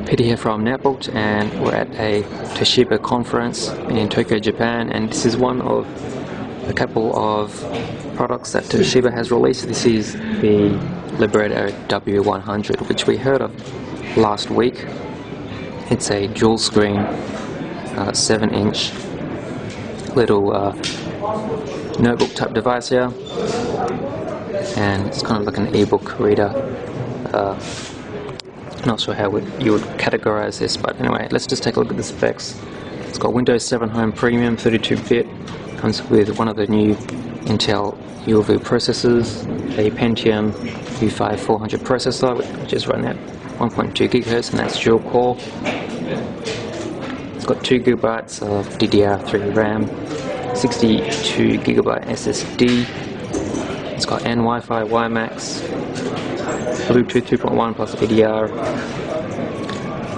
Peter here from Netbooked, and we're at a Toshiba conference in Tokyo, Japan, and this is one of a couple of products that Toshiba has released. This is the Libretto W100, which we heard of last week. It's a dual screen 7-inch little notebook type device here, and it's kind of like an ebook reader. Not sure how you would categorize this, but anyway, let's just take a look at the specs. It's got Windows 7 Home Premium 32-bit, comes with one of the new Intel UV processors, a Pentium U5 400 processor, which is running at 1.2 GHz, and that's dual core. It's got 2 GB of DDR3 RAM, 62 GB SSD. It's got N Wi-Fi, WiMAX, Bluetooth 2.1 plus ADR.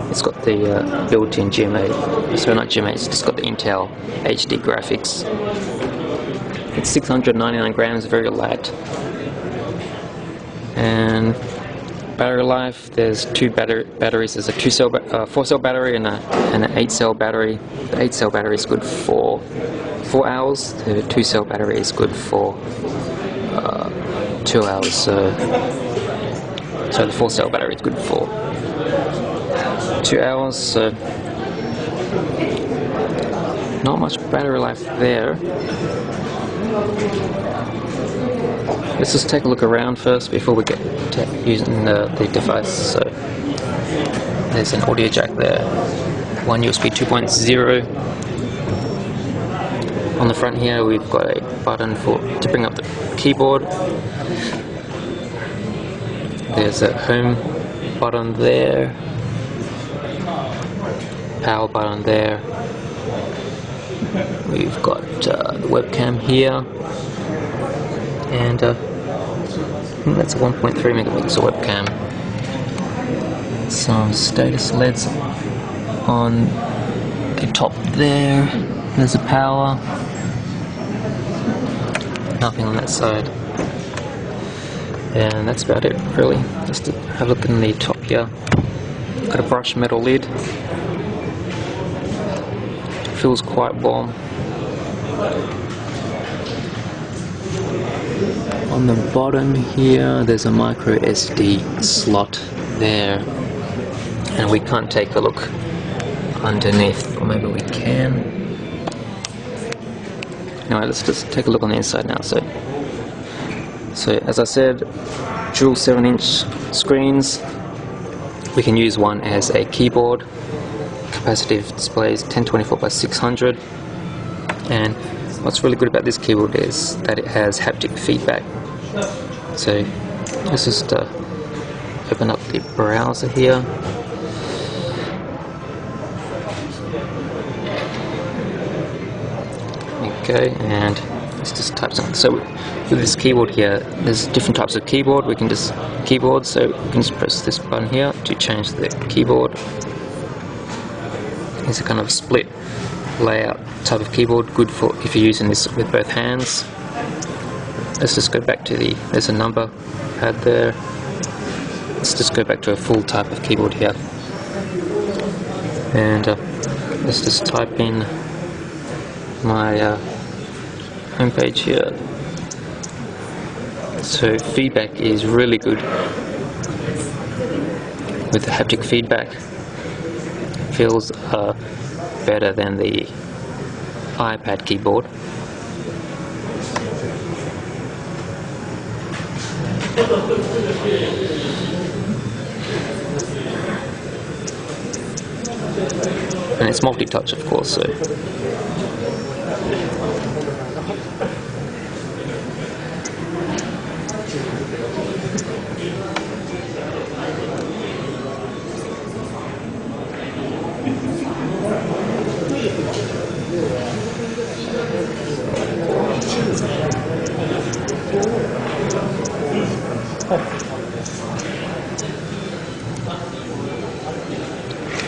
It's got the built-in GMA, so not GMA, it's just got the Intel HD graphics. It's 699 grams, very light. And battery life, there's two batteries. There's a 4-cell battery and an 8-cell battery. The 8-cell battery is good for 4 hours. The 2-cell battery is good for 2 hours. So the 4-cell battery is good for 2 hours. So not much battery life there. Let's just take a look around first before we get to using the device. So there's an audio jack there, one USB 2.0. On the front here we've got a button to bring up the keyboard. There's a home button there, power button there. We've got the webcam here, and I think that's a 1.3 megapixel webcam. Some status LEDs on the top there. There's a power. Nothing on that side. And that's about it, really. Just to have a look in the top here. Got a brushed metal lid. Feels quite warm. On the bottom here, there's a micro SD slot there, and we can't take a look underneath, or maybe we can. Anyway, let's just take a look on the inside now. So as I said, dual 7-inch screens. We can use one as a keyboard. Capacitive displays 1024 by 600. And what's really good about this keyboard is that it has haptic feedback. So let's just open up the browser here. Okay, and let's just type something. So with this keyboard here, there's different types of keyboard. So we can just press this button here to change the keyboard. It's a kind of split layout type of keyboard, good for if you're using this with both hands. Let's just go back to there's a number pad there. Let's just go back to a full type of keyboard here. And let's just type in my homepage here. So feedback is really good with the haptic feedback. Feels better than the iPad keyboard. And it's multi-touch, of course, so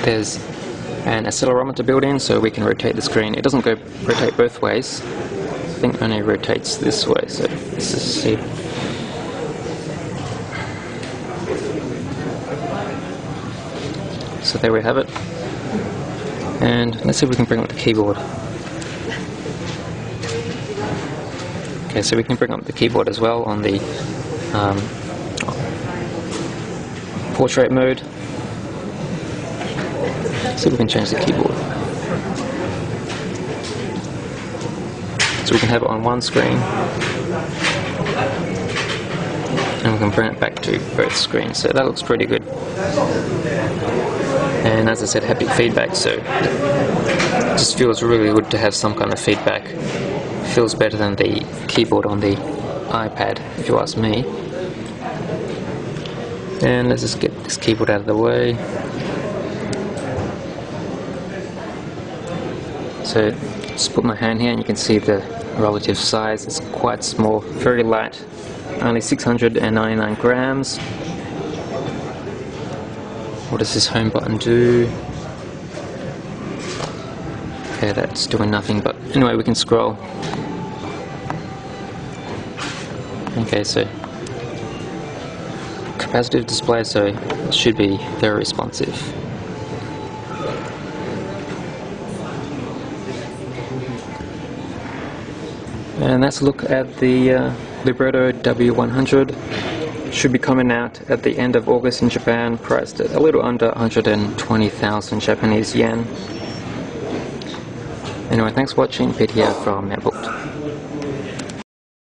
there's an accelerometer built in, so we can rotate the screen. It doesn't rotate both ways. I think it only rotates this way, so let's just see. So there we have it. And let's see if we can bring up the keyboard. Okay, so we can bring up the keyboard as well on the portrait mode. So we can change the keyboard. So we can have it on one screen, and we can bring it back to both screens. So that looks pretty good. And as I said, haptic feedback, so it just feels really good to have some kind of feedback. Feels better than the keyboard on the iPad, if you ask me. And let's just get this keyboard out of the way. So just put my hand here and you can see the relative size. It's quite small, very light, only 699 grams. What does this home button do? Okay, that's doing nothing, but anyway, we can scroll. Okay, so capacitive display, so it should be very responsive. And let's look at the Libretto W100. Should be coming out at the end of August in Japan, priced at a little under 120,000 Japanese yen. Anyway, thanks for watching. Peter here from Netbooked.